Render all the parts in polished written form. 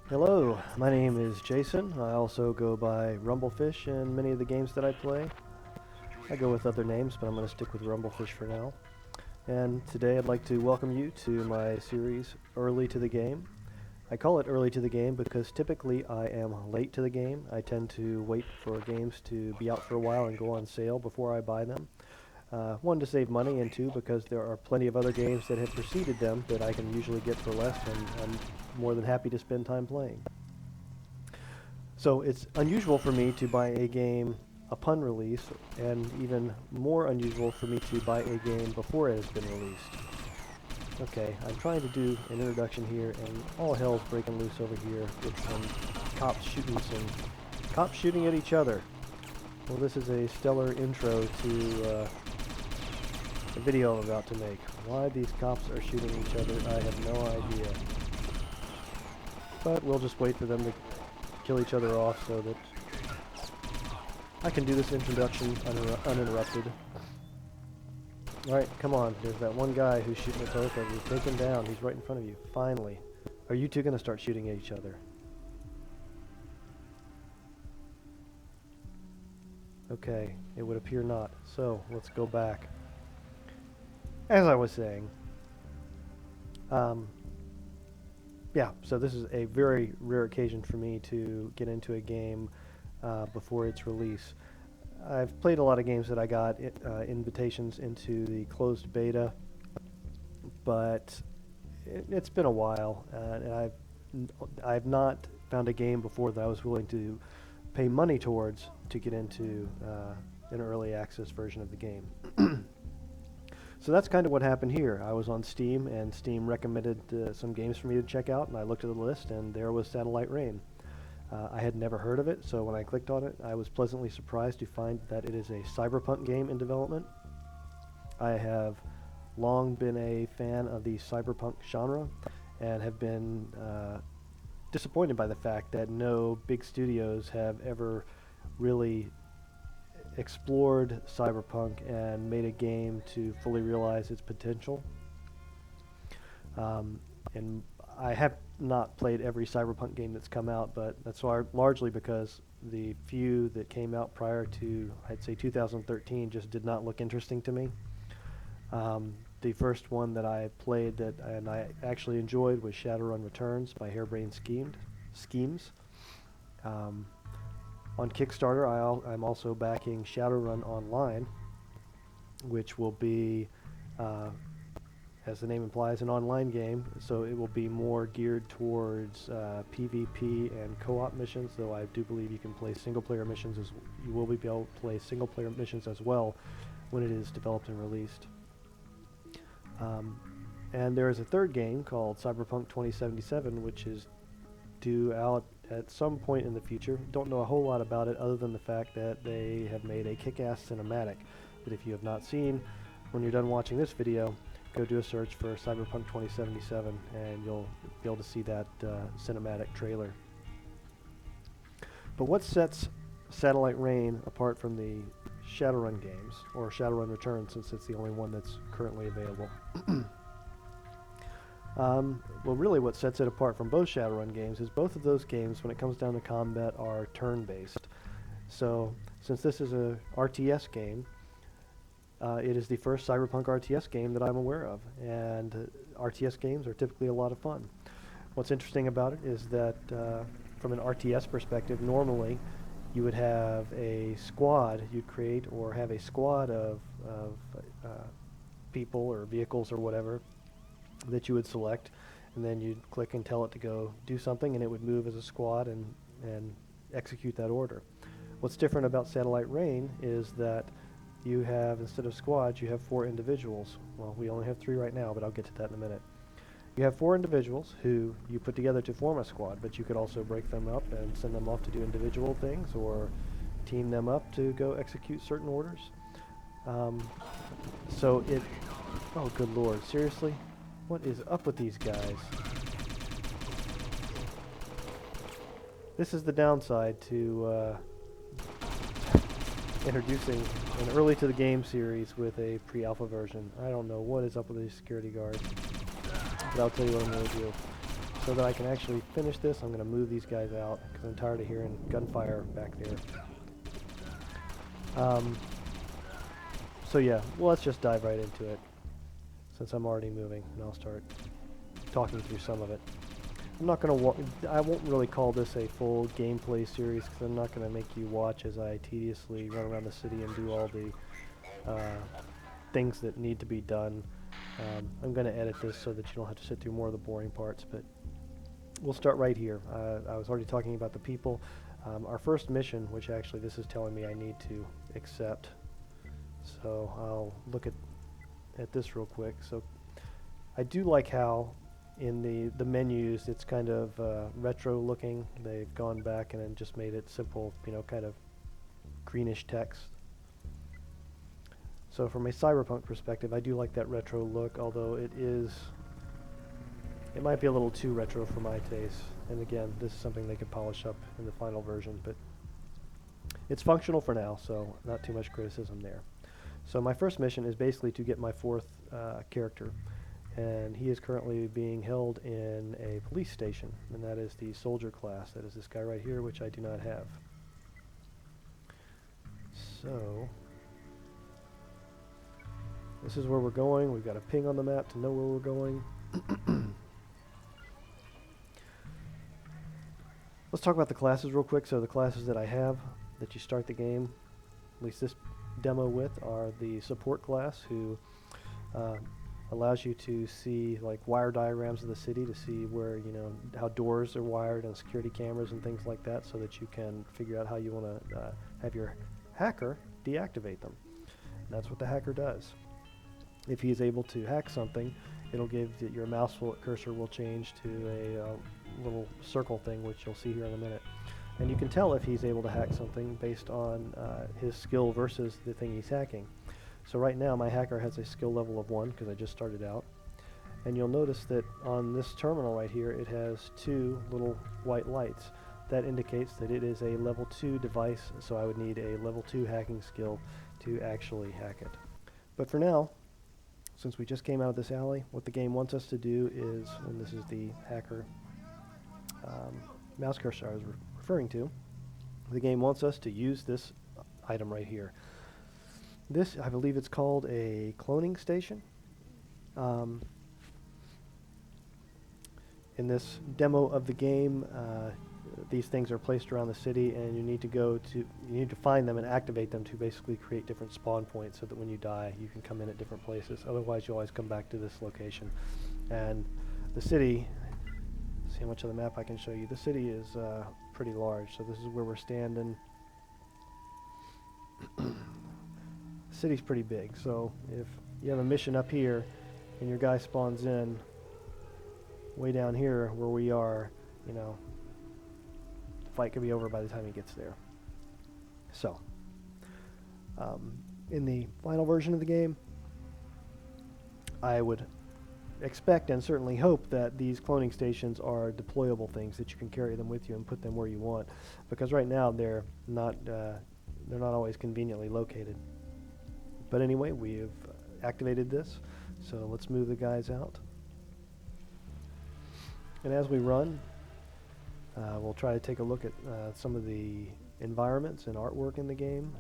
Hello, my name is Jason. I also go by Rumblefish in many of the games that I play. I go with other names, but I'm going to stick with Rumblefish for now. And today I'd like to welcome you to my series, Early to the Game. I call it Early to the Game because typically I am late to the game. I tend to wait for games to be out for a while and go on sale before I buy them. One, to save money, and two, because there are plenty of other games that have preceded them that I can usually get for less, and I'm more than happy to spend time playing. So it's unusual for me to buy a game upon release, and even more unusual for me to buy a game before it has been released. Okay, I'm trying to do an introduction here, and all hell's breaking loose over here with some cops shooting at each other. Well, this is a stellar intro to the video I'm about to make. Why these cops are shooting each other, I have no idea. But we'll just wait for them to kill each other off so that I can do this introduction uninterrupted. Alright, come on. There's that one guy who's shooting at both of you. Take him down. He's right in front of you. Finally. Are you two going to start shooting at each other? Okay, it would appear not. So, let's go back. As I was saying, yeah, so this is a very rare occasion for me to get into a game before its release. I've played a lot of games that I got invitations into the closed beta, but it's been a while, and I've not found a game before that I was willing to pay money towards to get into an early access version of the game. So that's kind of what happened here. I was on Steam, and Steam recommended some games for me to check out, and I looked at the list, and there was Satellite Rain. I had never heard of it, so when I clicked on it, I was pleasantly surprised to find that it is a Cyberpunk game in development. I have long been a fan of the Cyberpunk genre, and have been disappointed by the fact that no big studios have ever really explored Cyberpunk and made a game to fully realize its potential. And I have not played every Cyberpunk game that's come out, but that's largely because the few that came out prior to, I'd say, 2013 just did not look interesting to me. The first one that I played and I actually enjoyed was Shadowrun Returns by Harebrained Schemes. On Kickstarter, I'm also backing Shadowrun Online, which will be, as the name implies, an online game, so it will be more geared towards PvP and co-op missions, though I do believe you can play single-player missions you will be able to play single-player missions as well when it is developed and released. And there is a third game called Cyberpunk 2077, which is due out at some point in the future. Don't know a whole lot about it other than the fact that they have made a kick-ass cinematic that if you have not seen, when you're done watching this video, go do a search for Cyberpunk 2077 and you'll be able to see that cinematic trailer. But what sets Satellite Rain apart from the Shadowrun games, or Shadowrun Returns since it's the only one that's currently available? Well, really what sets it apart from both Shadowrun games is both of those games, when it comes down to combat, are turn-based. So, since this is a RTS game, it is the first Cyberpunk RTS game that I'm aware of, and RTS games are typically a lot of fun. What's interesting about it is that from an RTS perspective, normally you would have a squad you'd create, or have a squad of people or vehicles or whatever that you would select, and then you'd click and tell it to go do something, and it would move as a squad and execute that order. What's different about Satellite Rain is that you have, instead of squads, you have 4 individuals. Well, we only have 3 right now, but I'll get to that in a minute. You have 4 individuals who you put together to form a squad, but you could also break them up and send them off to do individual things, or team them up to go execute certain orders. Oh, good lord, seriously? What is up with these guys? This is the downside to introducing an early to the game series with a pre-alpha version. I don't know what is up with these security guards, but I'll tell you what I'm going to do. so that I can actually finish this, I'm going to move these guys out because I'm tired of hearing gunfire back there. So yeah, well, let's just dive right into it since I'm already moving, and I'll start talking through some of it. I'm not going to I won't really call this a full gameplay series because I'm not going to make you watch as I tediously run around the city and do all the things that need to be done. I'm going to edit this so that you don't have to sit through more of the boring parts, but we'll start right here. I was already talking about the people. Our first mission, which actually this is telling me I need to accept, so I'll look at this real quick. So I do like how in the menus it's kind of retro looking. They've gone back and then just made it simple, you know, kind of greenish text. So from a Cyberpunk perspective, I do like that retro look, although it might be a little too retro for my taste. And again, this is something they could polish up in the final version, but it's functional for now, so not too much criticism there. So my first mission is basically to get my fourth character, and he is currently being held in a police station, and that is the soldier class. That is this guy right here, which I do not have. So this is where we're going. We've got a ping on the map to know where we're going. Let's talk about the classes real quick. So the classes that I have that you start the game, at least this demo with, are the support class, who allows you to see like wire diagrams of the city to see where, you know, how doors are wired and security cameras and things like that, so that you can figure out how you want to have your hacker deactivate them. And that's what the hacker does. If he is able to hack something, it'll give that your mouse cursor will change to a little circle thing, which you'll see here in a minute. And you can tell if he's able to hack something based on his skill versus the thing he's hacking. So right now my hacker has a skill level of 1 because I just started out. And you'll notice that on this terminal right here it has 2 little white lights. That indicates that it is a level 2 device, so I would need a level 2 hacking skill to actually hack it. But for now, since we just came out of this alley, what the game wants us to do is, and this is the hacker mouse cursor I was referring to, the game wants us to use this item right here. This, I believe it's called a cloning station. In this demo of the game, these things are placed around the city, and you need to find them and activate them to basically create different spawn points, so that when you die you can come in at different places. Otherwise you always come back to this location. And the city, see how much of the map I can show you. The city is pretty large, so this is where we're standing. The city's pretty big, so if you have a mission up here and your guy spawns in way down here where we are, you know, the fight could be over by the time he gets there. So in the final version of the game, I would expect and certainly hope that these cloning stations are deployable things, that you can carry them with you and put them where you want, because right now they're not always conveniently located. But anyway, we've activated this, so let's move the guys out. And as we run, we'll try to take a look at some of the environments and artwork in the game,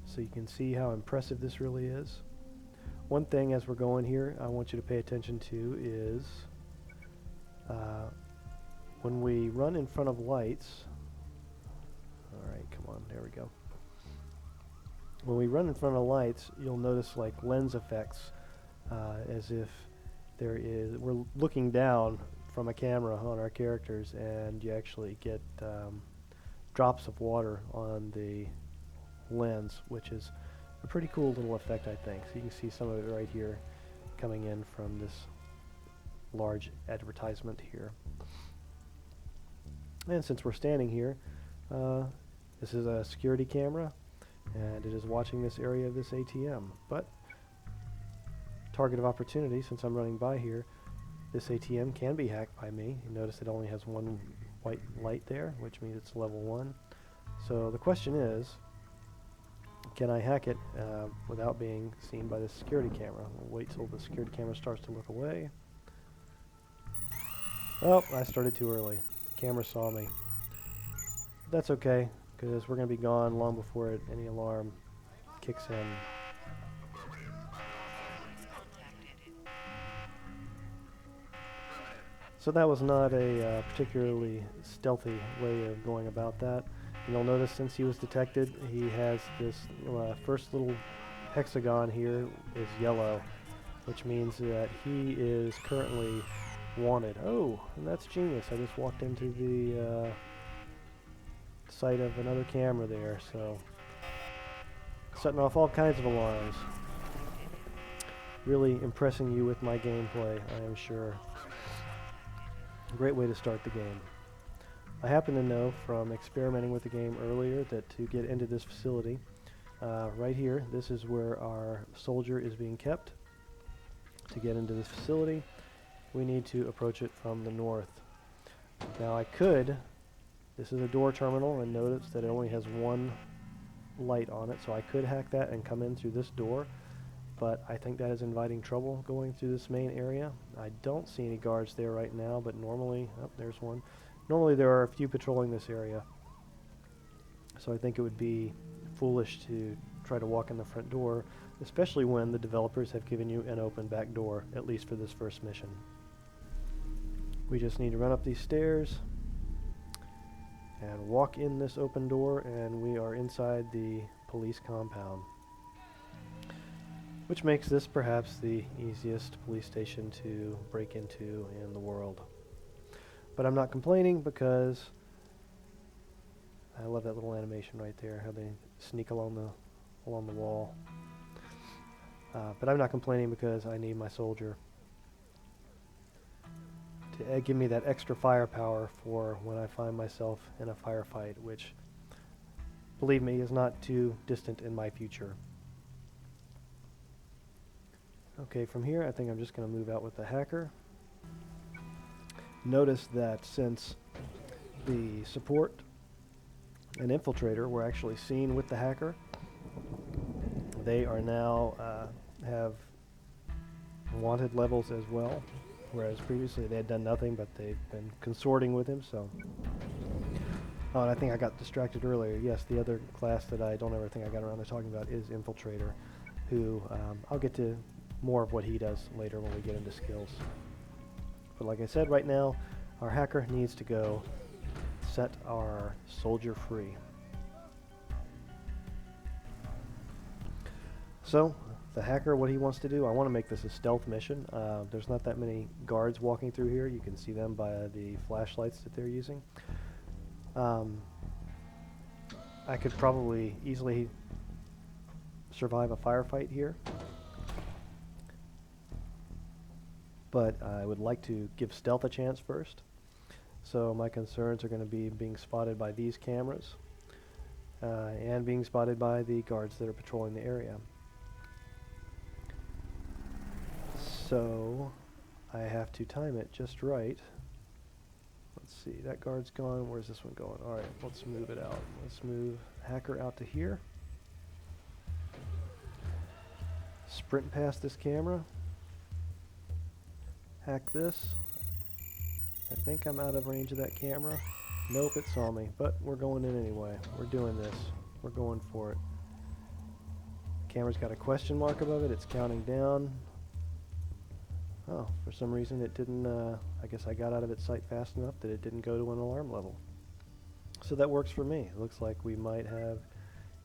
so you can see how impressive this really is. One thing as we're going here I want you to pay attention to is when we run in front of lights. Alright, come on, there we go. When we run in front of lights, you'll notice like lens effects, as if we're looking down from a camera on our characters, and you actually get drops of water on the lens, which is a pretty cool little effect, I think. So you can see some of it right here coming in from this large advertisement here. And since we're standing here, this is a security camera, and it is watching this area of this ATM. But target of opportunity, since I'm running by here, this ATM can be hacked by me. You notice it only has one white light there, which means it's level 1. So the question is, can I hack it without being seen by the security camera? We'll wait till the security camera starts to look away. Oh, I started too early. The camera saw me. That's okay, because we're going to be gone long before any alarm kicks in. So that was not a particularly stealthy way of going about that. And you'll notice since he was detected, he has this first little hexagon here is yellow, which means that he is currently wanted. Oh, and that's genius. I just walked into the sight of another camera there, so setting off all kinds of alarms. Really impressing you with my gameplay, I am sure. Great way to start the game. I happen to know from experimenting with the game earlier that to get into this facility, right here, this is where our soldier is being kept. To get into this facility, we need to approach it from the north. Now I could, this is a door terminal, and notice that it only has one light on it, so I could hack that and come in through this door, but I think that is inviting trouble going through this main area. I don't see any guards there right now, but normally, oh, there's one. Normally there are a few patrolling this area, so I think it would be foolish to try to walk in the front door, especially when the developers have given you an open back door, at least for this first mission. We just need to run up these stairs and walk in this open door, and we are inside the police compound, which makes this perhaps the easiest police station to break into in the world. But I'm not complaining because I love that little animation right there, how they sneak along the wall. But I'm not complaining because I need my soldier to give me that extra firepower for when I find myself in a firefight, which, believe me, is not too distant in my future. Okay, from here I think I'm just going to move out with the hacker. Notice that since the support and infiltrator were actually seen with the hacker, they are now have wanted levels as well, whereas previously they had done nothing, but they've been consorting with him. So, oh, and I think I got distracted earlier. Yes, the other class that I don't ever think I got around to talking about is infiltrator, who I'll get to more of what he does later when we get into skills. But like I said, right now our hacker needs to go set our soldier free. So the hacker, what he wants to do, I want to make this a stealth mission. There's not that many guards walking through here. You can see them by the flashlights that they're using. I could probably easily survive a firefight here, but I would like to give stealth a chance first. So my concerns are going to be being spotted by these cameras and being spotted by the guards that are patrolling the area. So I have to time it just right. Let's see, that guard's gone. Where's this one going? Alright, let's move it out. Let's move hacker out to here. Sprint past this camera. Hack this. I think I'm out of range of that camera. Nope, it saw me, but we're going in anyway. We're doing this. We're going for it. Camera's got a question mark above it. It's counting down. Oh, for some reason it didn't, I guess I got out of its sight fast enough that it didn't go to an alarm level. So that works for me. It looks like we might have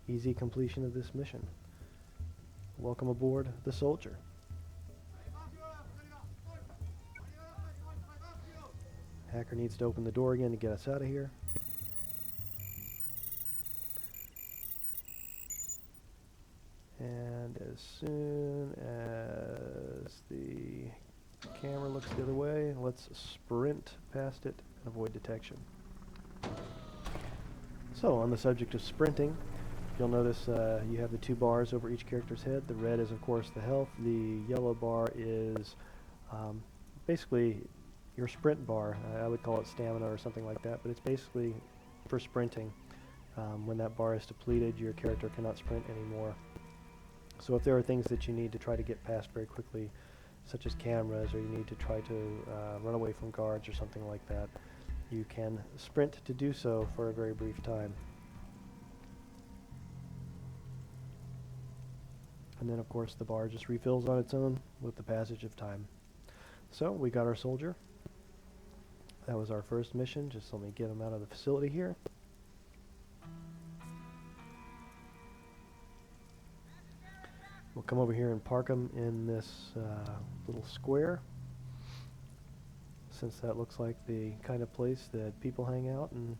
easy completion of this mission. Welcome aboard the soldier. Hacker needs to open the door again to get us out of here. And as soon as the camera looks the other way, let's sprint past it and avoid detection. So, on the subject of sprinting, you'll notice you have the two bars over each character's head. The red is, of course, the health. The yellow bar is basically your sprint bar. I would call it stamina or something like that, but it's basically for sprinting. When that bar is depleted, your character cannot sprint anymore. So if there are things that you need to try to get past very quickly, such as cameras, or you need to try to run away from guards or something like that, you can sprint to do so for a very brief time. And then of course the bar just refills on its own with the passage of time. So we got our soldier. That was our first mission. Just let me get him out of the facility here. We'll come over here and park him in this little square, since that looks like the kind of place that people hang out, and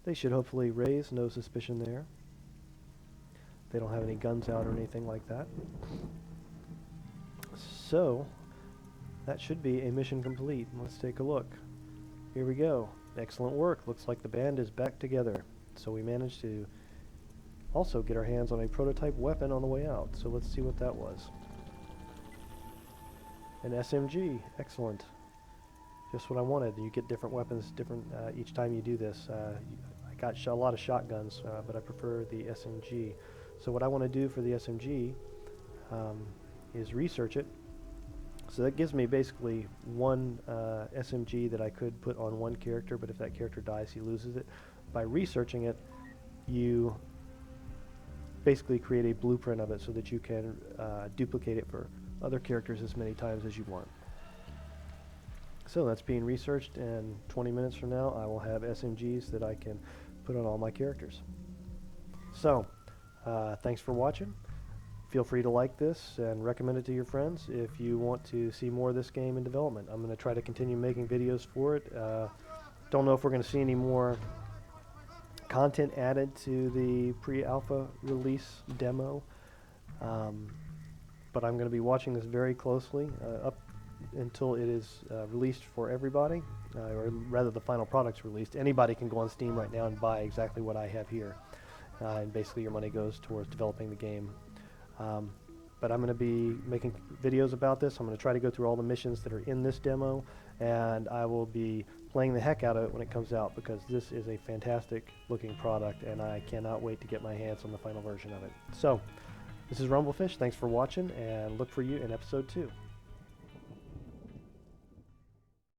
they should hopefully raise no suspicion there. They don't have any guns out or anything like that. So that should be a mission complete. Let's take a look. Here we go. Excellent work. Looks like the band is back together. So we managed to also get our hands on a prototype weapon on the way out. So let's see what that was. An SMG. Excellent. Just what I wanted. You get different weapons each time you do this. I got a lot of shotguns, but I prefer the SMG. So what I want to do for the SMG is research it. So that gives me basically one SMG that I could put on one character, but if that character dies, he loses it. By researching it, you basically create a blueprint of it so that you can duplicate it for other characters as many times as you want. So that's being researched, and 20 minutes from now I will have SMGs that I can put on all my characters. So thanks for watching. Feel free to like this and recommend it to your friends if you want to see more of this game in development. I'm going to try to continue making videos for it. Don't know if we're going to see any more content added to the pre-alpha release demo, but I'm going to be watching this very closely up until it is released for everybody, or rather the final product's released. Anybody can go on Steam right now and buy exactly what I have here, and basically your money goes towards developing the game. But I'm going to be making videos about this. I'm going to try to go through all the missions that are in this demo, and I will be playing the heck out of it when it comes out, because this is a fantastic looking product and I cannot wait to get my hands on the final version of it. So this is Rumblefish. Thanks for watching, and look for you in episode 2.